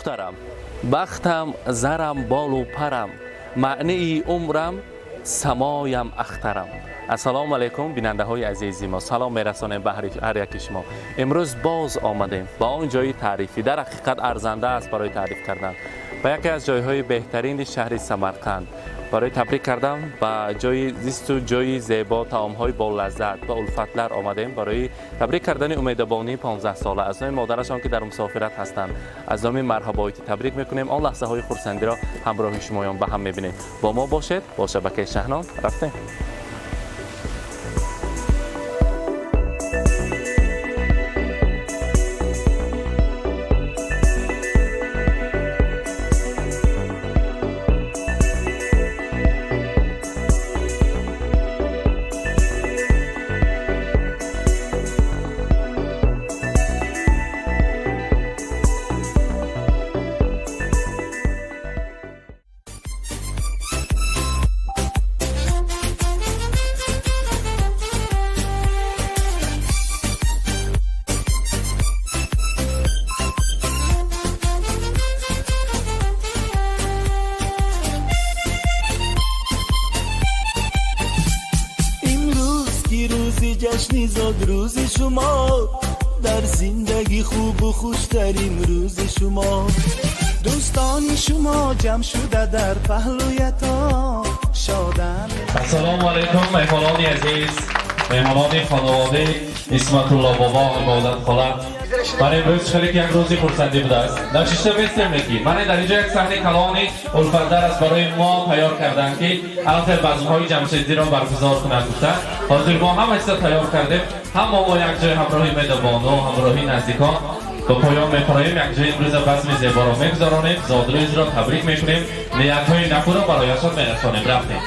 دخترم، بختم زرم بال و پرم، معنی عمرم سمایم اخترم. السلام علیکم بیننده های عزیزی ما، سلام میرسانیم به هر یک شما. امروز باز آمدیم با آن جای تعریفی، در حقیقت ارزنده است برای تعریف کردن، به یکی از جایهای بهترین شهر سمرقند. برای تبریک کردم با جای زیست و جای زیبا، طعام‌های با لذت و الفتلر آمدیم برای تبریک کردن امیدبانی 15 ساله از نام مادرشان که در مسافرت هستند. از نام مرحبایتی تبریک میکنیم. آن لحظه های خرسندی را همراه شمایان به هم میبینیم. با ما باشید، با شبکه شهنام رفتیم. جشنی زاد روز شما، در زندگی خوب و خوشترین روز شما. دوستان شما جمع شده در پهلویتان شادن. السلام علیکم مهمانان عزیز، مهمانان خانواده اسمت الله بابا عبادت خاله. من امروز خیلی یک روزی خرسندی بوده است. در شیشته میستیم نکی من در اینجا یک صحنه کلانی الفتدر است برای ما تیار کردن که البته بزم‌های جمشیدی را برگزار کنند. حاضر ما هم ایستا تیار کردیم، هم ما یک جای همراهی میدبانو همراهی نزدیکان با پایان میخوراییم. یک جای امروز بزم زیبا را میگذارانیم، زادروز را تبریک میکنیم، نیت‌های نکو را برایشان میرسانیم. رفتیم.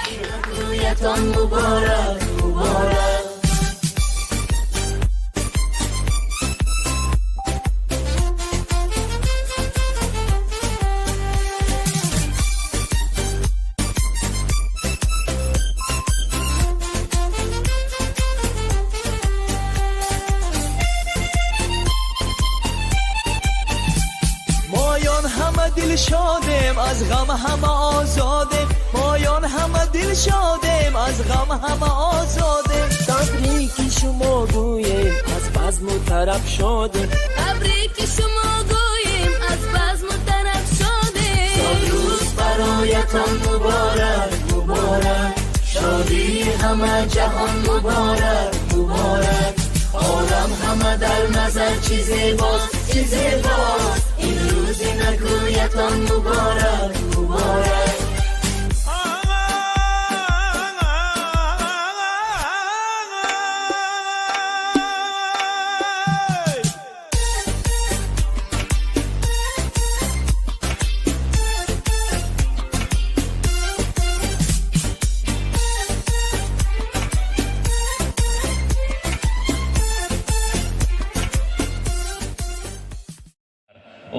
دل شادم از غم همه آزادم، مایان همه دل شادم از غم همه آزادم. تبریک شما گویم از بزم و طرف شادم، تبریک شما گویم از بزم و طرف شادم. روز برایتان مبارک مبارک، شادی همه جهان مبارک مبارک. عالم همه در نظر چی زیباست چی زیباست، این روز نگویتان مبارک مبارک.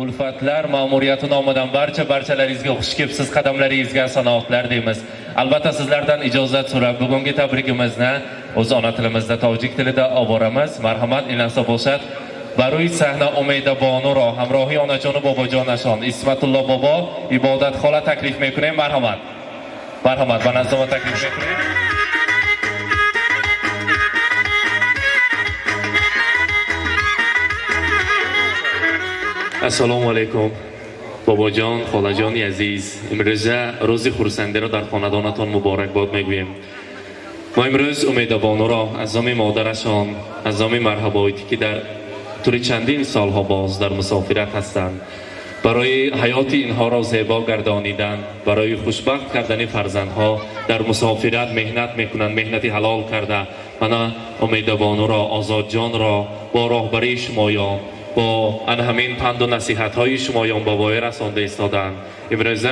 ulfatlar ma'muriyatini omadan barchalaringizga xush kelibsiz, qadamlaringizga sanoatlar deymiz. Albatta sizlardan ijozat so'rab bugungi tabrikimizni o'z ona tilimizda tojik tilida olib boramiz. Marhamat inasa bo'lsat baroy sahna Umidabonu ro hamrohi onajon bobojonashon Ismatullo bobo ibodat xola taklif میکنیم. marhamat ba nazoma taklif میکنیم. السلام علیکم بابا جان، خاله جان عزیز، امروز روز خرسندی را در خاندانتان مبارک باد میگوییم. ما امروز امیدبانو را از نام مادرشان از نام مرحبایتی که در طول چندین سالها باز در مسافرت هستند، برای حیات اینها را زیبا گردانیدن، برای خوشبخت کردن فرزندها در مسافرت مهنت میکنند، مهنتی حلال کرده. من امیدبانو را، آزاد جان را با راهبری شمایان، با همین پند و نصیحت های شمایان بابای رسانده ایستادند. امروز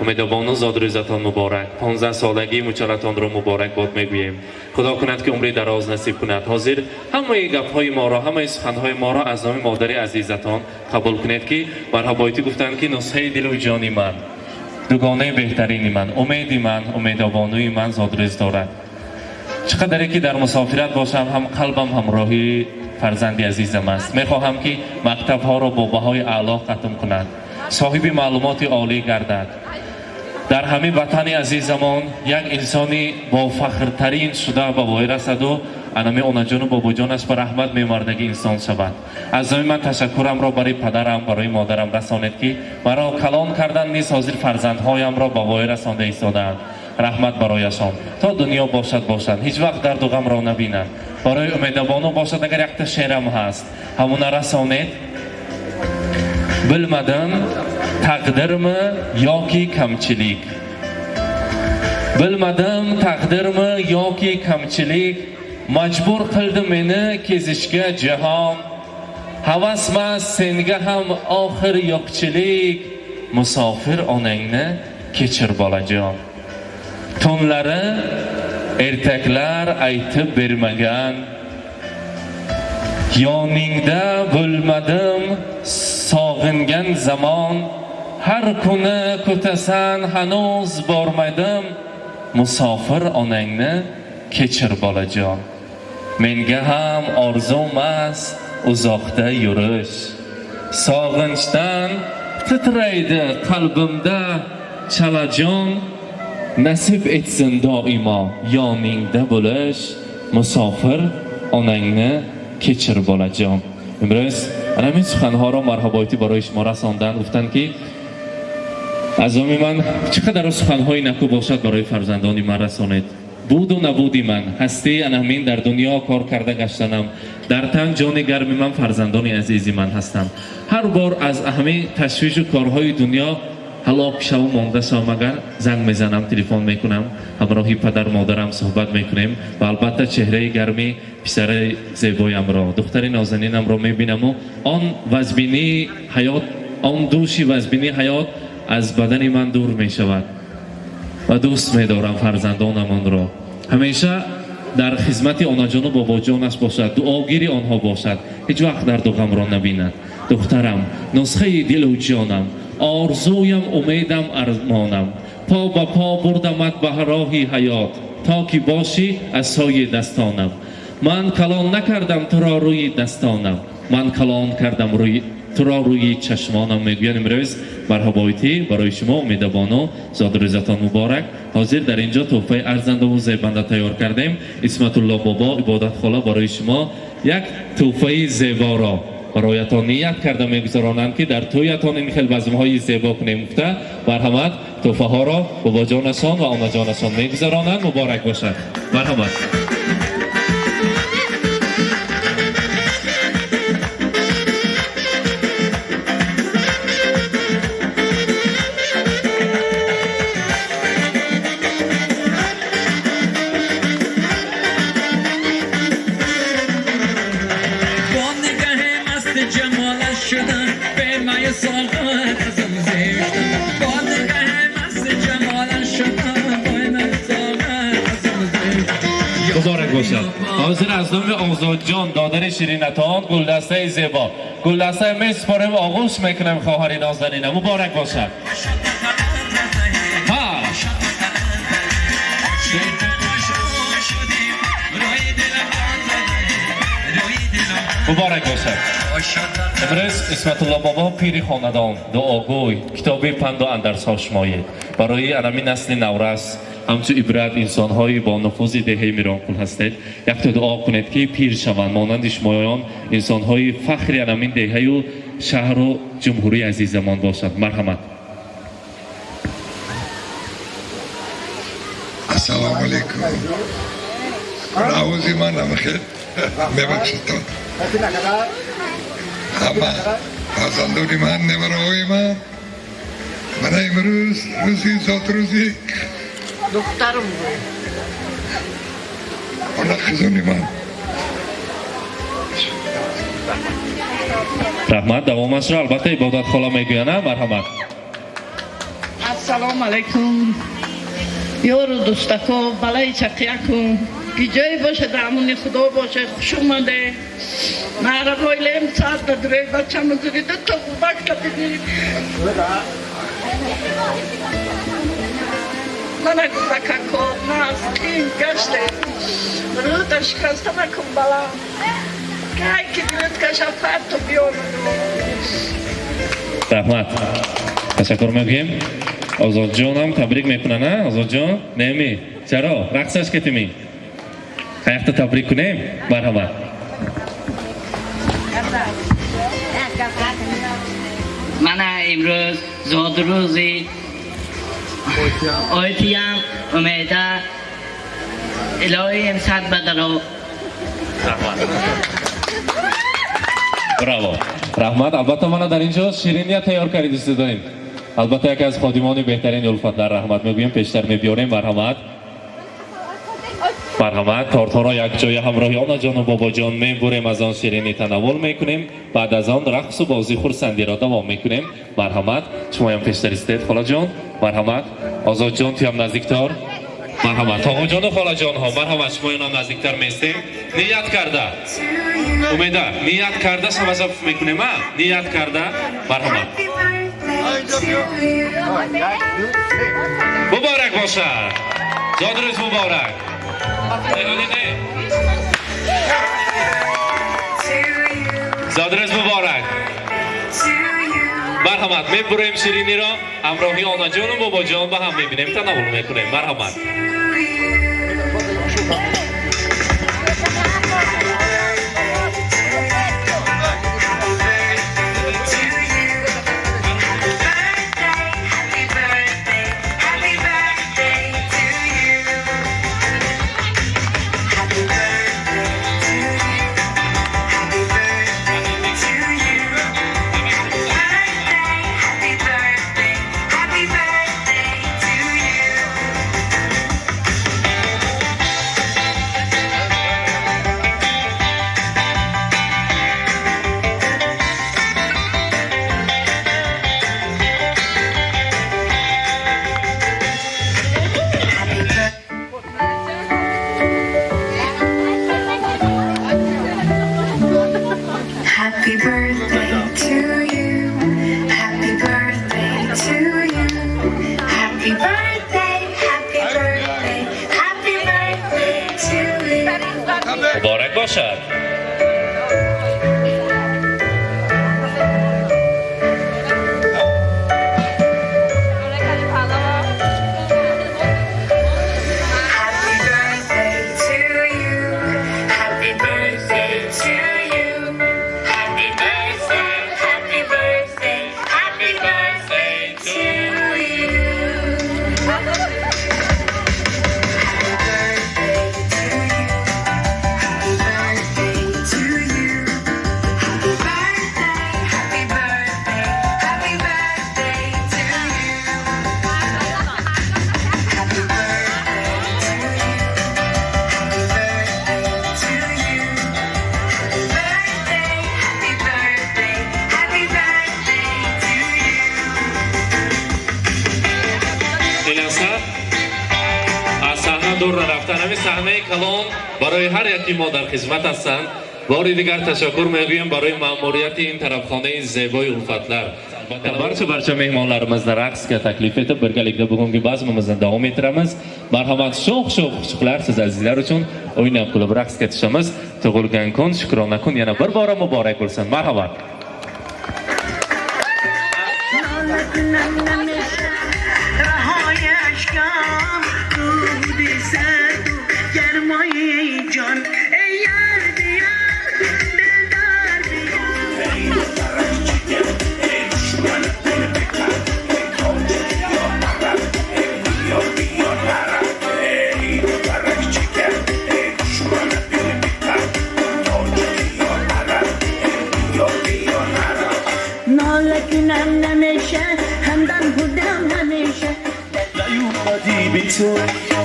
امیدبانو زاد روزتان مبارک، 15 سالگی مچلتان را مبارک باد میگوییم. خدا کند که عمری دراز نصیب کند. حاضر همه گپ های ما را، همه سخن های ما را از نام مادر عزیزتان قبول کنید که مرحبایتی گفتند که نسخه دل و جانی من، دوگانه بهترین من، امیدی من، امیدبانوی من زاد روز دارد. چقدر که در مسافرت باشم هم قلبم همراهی فرزندی عزیزم است. میخواهم که مکتب ها را با بهای اعلی ختم کنند. صاحب معلومات عالی گردد. در همین وطن عزیزمان یک انسانی با فخرترین شده به وای رسد و انمی آنجان و باباجانش به رحمت میماردگی انسان شود. از من تشکرم را برای پدرم برای مادرم رسانید که مرا کلان کردن نیز حاضر فرزندهایم را به وای رسانده ایستادند. رحمت برایشان تا دنیا باشد هیچ وقت درد و غم را نبینند. برای امیدوانو باشد اگر یک تا شعرم هست همون رسانید. bilmadim taqdirmi yoki kamchilik, bilmadim taqdirmi yoki kamchilik, majbur qildi meni kezishga jahon. Havasmas senga ham oxir yo'qchilik, musofir onangni kechir bolajon. Tunlari ertaklar aytib bermagan, yoningda bo'lmadim sog'ingan zamon. Har kuni kutasan hanuz bormadim, musofir onangni kechir bolajon. Menga ham orzumas uzoqda yurish, sog'inchdan titraydi qalbimda chalajon. Nasib etsin doimo yoningda bo'lish, musofir onangni kechir bolajon. امروز همین سخنها را مرحبایتی برای شما رساندن. گفتن که عزیزان من چقدر سخنهای نکو باشد برای فرزندان من رسانید. بود و نبودی من هستی همین در دنیا کار کرده گشتنم. در تن جان گرم من فرزندان عزیزی من هستم. هر بار از همین تشویش و کارهای دنیا هلاک شوم مانده شوم اگر زنگ میزنم، تلفن میکنم، همراهی پدر مادرم صحبت میکنیم و البته چهره گرمی پسر زیبایم را، دختر نازنینم را میبینم و آن وزبینی حیات، آن دوشی وزبینی حیات از بدن من دور میشود و دوست میدارم فرزندانم را. همیشه در خدمت آنجان و باباجانش باشد، دعاگیری آنها باشد، هیچ وقت درد و غم را نبیند. دخترم نسخه دل و جانم، آرزویم امیدم ارمانم، پا به پا بردمت به راهی حیات تا که باشی از سایه دستانم. من کلان نکردم تو را روی دستانم، من کلان کردم تو را روی چشمانم. میگویم امروز مرحبایتی برای شما امیدوانو زاد روزتان مبارک. حاضر در اینجا تحفه ارزنده و زیبنده تیار کردیم. اسمت الله بابا عبادت خاله برای شما یک تحفه زیبا را برایتان نیت کرده میگذارانند که در تویتان این خیلی بزمهای زیبا کنیم. گفته مرحمت تحفه ها را بابا جانشان و آنا جانشان میگذارانند. مبارک باشد. مرحمت. مبارک باشد. حاضر از نام آزاد جان دادر شیرینتان گلدسته زیبا، گلدسته میسپاریم آغوش میکنم خواهر نازنینم. مبارک باشد. مبارک باشد. امروز اسمت الله بابا پیری خاندان دعاگوی کتابی پند و اندرس‌ها شمایید برای علمی نسل نورس همچو عبرت انسان‌های با نفوذ دهه میرانکول هستید. یک تا دعا کنید که پیر شوند مانند شمایان انسان‌های فخری علمین دهه و شهر و جمهوری عزیزمان باشد. مرحمت. السلام علیکم. راوزی من نمیخید ببخشید همه فرزندان من نوه‌های من امروز روزی زاد روزی دخترم بود آنها خزانی من رحمت دوامش را البته عبادت خاله میگوینه. مرحمت. السلام علیکم یارو دوستکو بلای چقیکو که جای باشه درمون خدا باشه خوش اومده. نهر بایلیم ساعت داره بچه مزوری دو تا بودک کتیدی من اگه بککو نازکین گشته رو تا شکسته نکن بلا که که دیلت کشا فرد تو بیار رحمت تشکر میگیم. آزاد جان هم تبریک میکنه نه آزاد جان؟ نمی چرا رقصش کتیمی حیفت تبریک کنیم. مرحمت من امروز زاد روزی آیتیم امیده الهی امسد بدلو. براو رحمت. البته ما در اینجا شیرینی تیار کردید داریم. البته یکی از خادمان بهترین الفت در رحمت میگویم پیشتر میبیاریم. مرحمت مرحمت. تارتارا یک جای همراهی آنا جان و بابا جان میبریم از آن شیرینی تناول میکنیم. بعد از آن رقص و بازی خورسندی را دوام میکنیم. مرحمت شما هم پیشتر استید خاله جان. مرحمت آزاد جان تو هم نزدیکتر. مرحمت آقا جان و خاله جان ها. مرحمت شما هم نزدیکتر میستیم. نیت کرده امیده نیت کرده سبزه میکنیم نیت کرده. مرحمت مبارک باشد. زاد روز مبارک. زاد روز مبارک. مرحمت میبریم شیرینی را همراهی آنا جان و بابا جان با هم میبینیم تناول میکنیم. مرحمت Happy birthday to you. Happy birthday to you. Happy birthday, happy birthday, happy birthday to you. مبارک باشد. Happy birthday to you. Happy birthday to you. Happy birthday, happy birthday, happy birthday to you. Happy birthday to you. Happy birthday to you. Happy birthday, happy birthday, happy birthday to you. Happy birthday to you. Happy birthday to you. Happy birthday, happy birthday, happy birthday to you. این اصلا از صحنه دور رفتن. همین صحنه کلان برای هر یکی ما در خدمت هستند. باری دیگر تشکر میگویم برای مأموریت این طرفخانه زیبای الفتلر. barcha mehmonlarimiz raqs ga taklif etib birgalikda bugungi bazmimizni davom ettiramiz. Marhamat sho'x qo'shiqlar siz azizlar uchun o'ynab kulib raqsga tushamiz. Tug'ilgan kun, shukrona kun yana bir bora muborak bo'lsin. Marhamat. نیومدی بی تو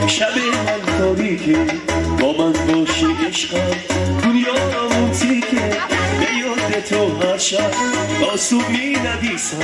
شب من تاریکه با من باشی عشقم دنیا رومانتیکه به یاد تو هر شب آسوب می نویسم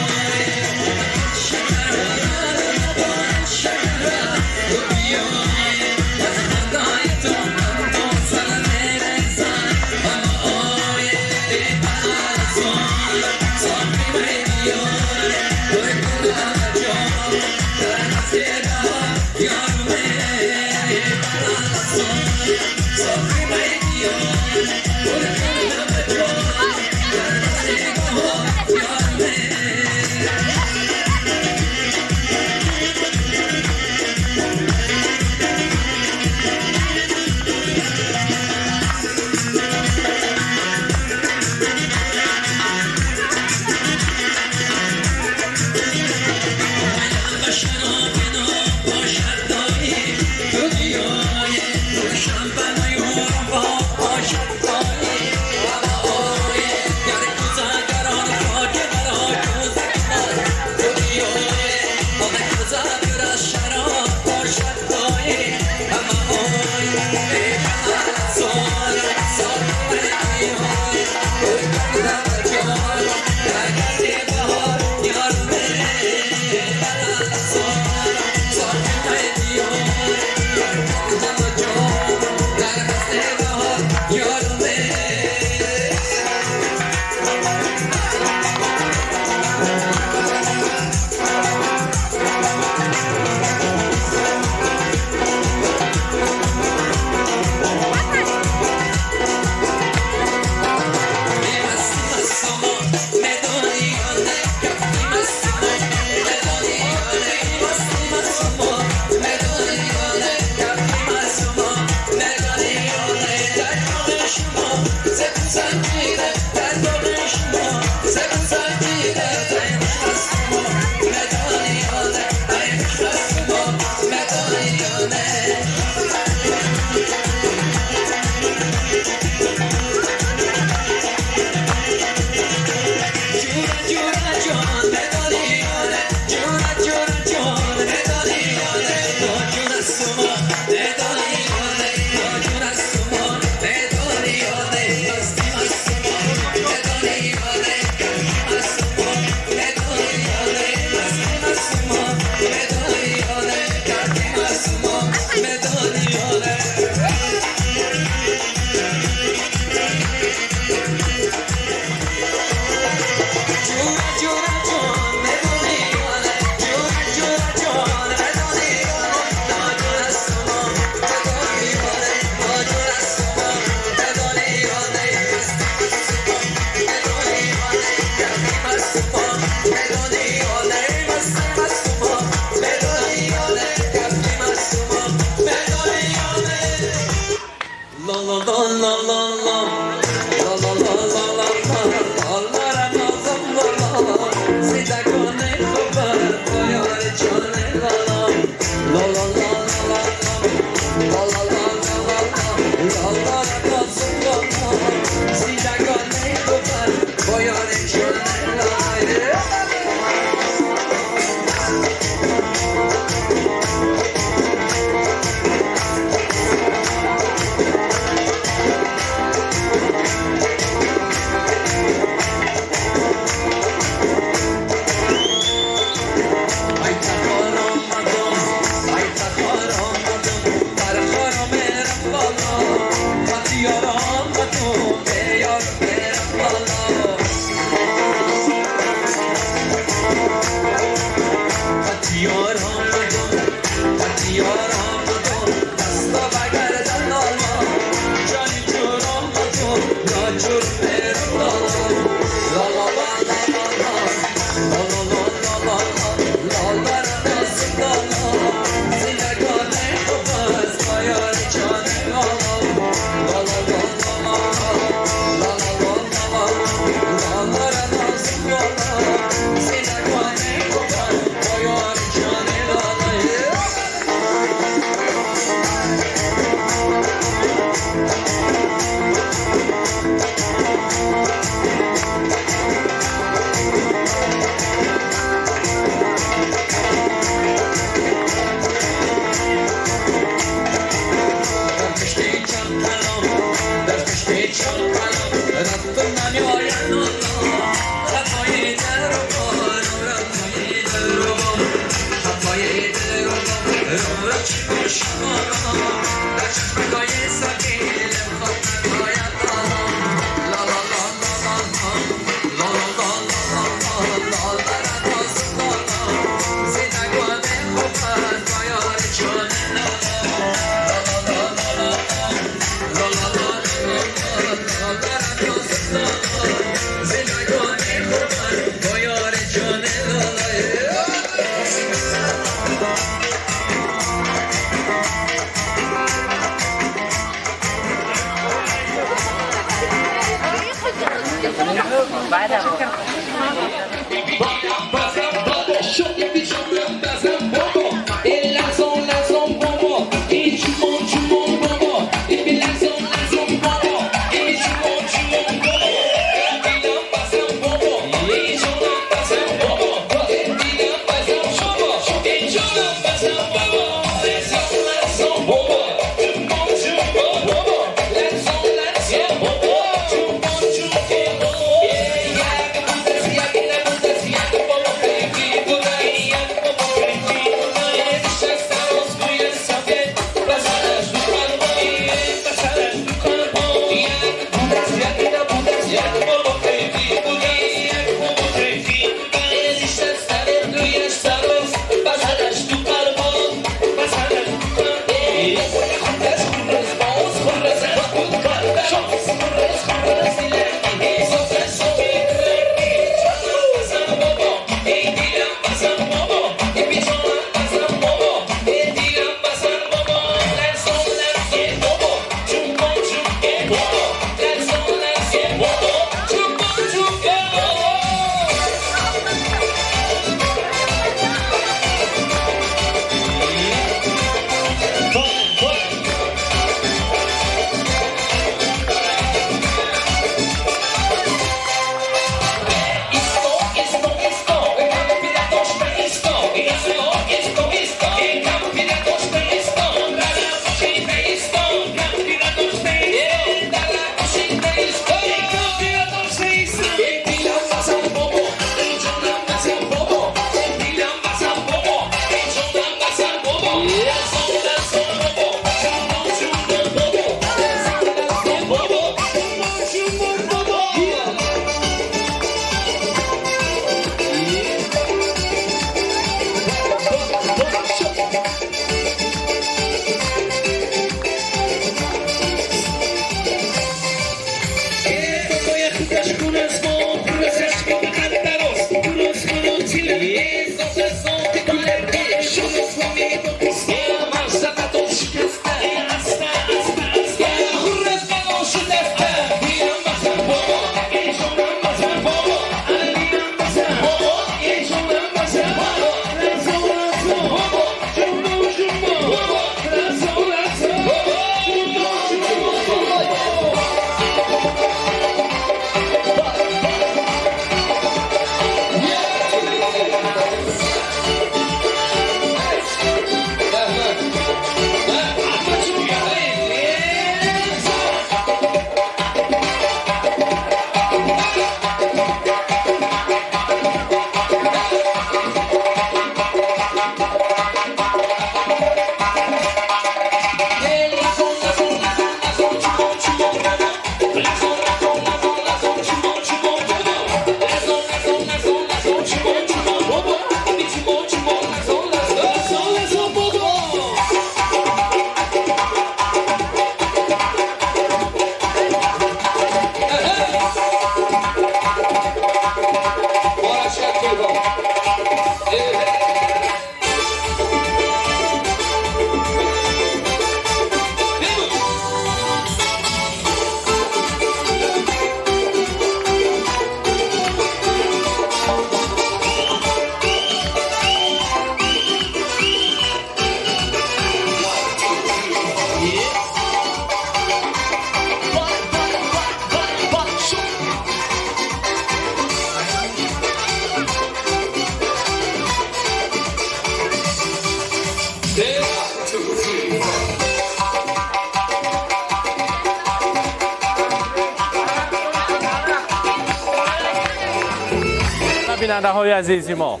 بیننده های عزیزی ما،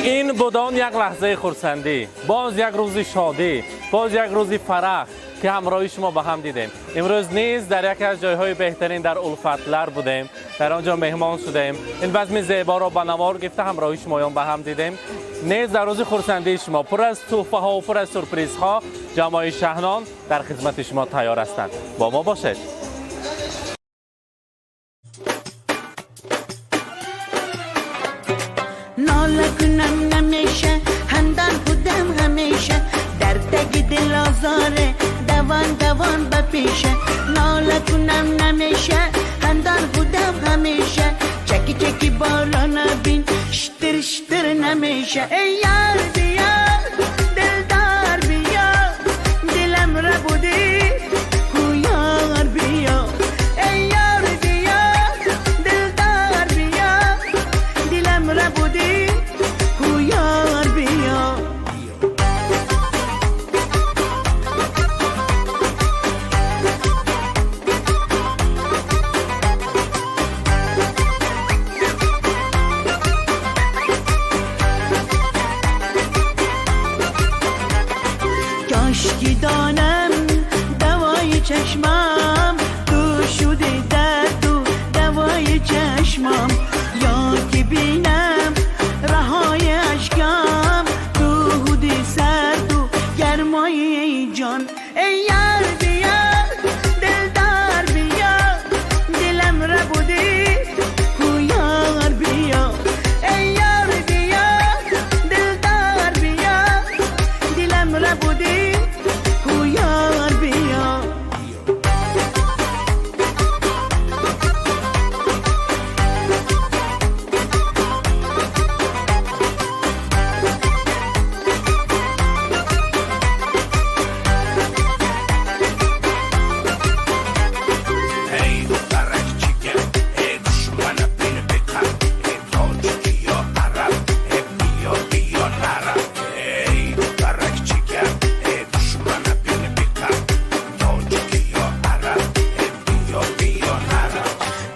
این بودن یک لحظه خرسندی، باز یک روز شادی، باز یک روز فرح که همراه شما با هم دیدیم. امروز نیز در یکی از جایهای بهترین در الفتلر بودیم، در آنجا مهمان شدیم، این بزم زیبا را با نوار گفته همراه شمایان با هم دیدیم. نیز در روز خرسندی شما پر از تحفه ها و پر از سورپرایز ها جماعت شهنان در خدمت شما تیار هستند. با ما باشید. ناله کنم نمیشه، خندان بودم همیشه، درد دل آزاره دوان دوان بپیشه. ناله کنم نمیشه، خندان بودم همیشه چکی چکی باران بین شتر شتر نمیشه ای یار بیا دلدار بیا دلم را بودی کو یار بیا ای یار بیا دلدار بیا دلم را بودی کو یار بیا کاشکی دانم دوای چشمم تو شده درد و دوای چشمم یا که بینم رهای اشکم تو هودی سرد و گرمای جان ای یار بیا دلدار بیا دلم را بودی کو یار بیا ای یار بیا دلدار بیا دلم را بودی کو یار بیا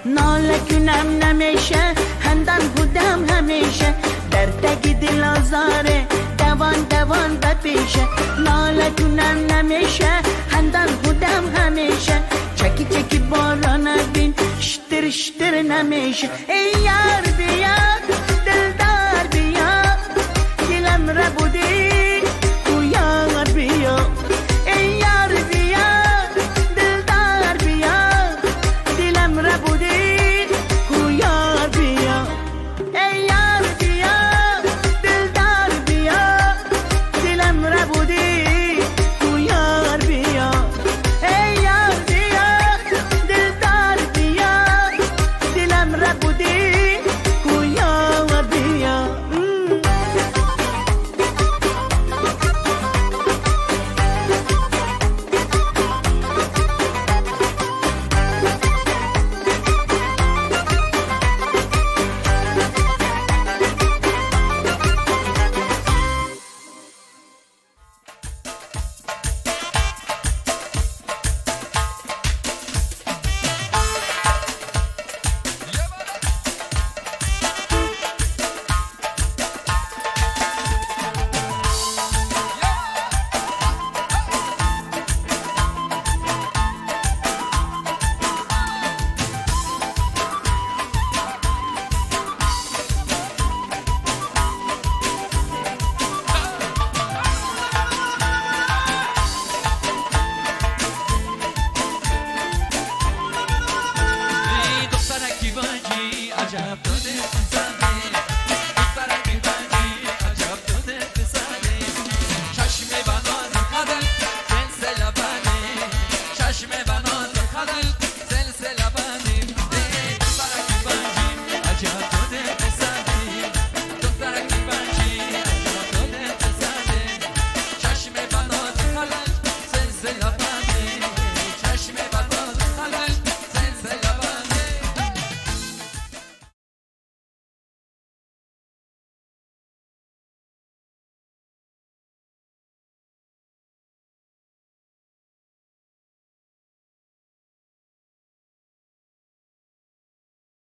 ناله کنم نمیشه هندان بودم همیشه در تگ دل آزاره دوان دوان بپیشه ناله کنم نمیشه هندان بودم همیشه چکی چکی باران بین شتر شتر نمیشه ای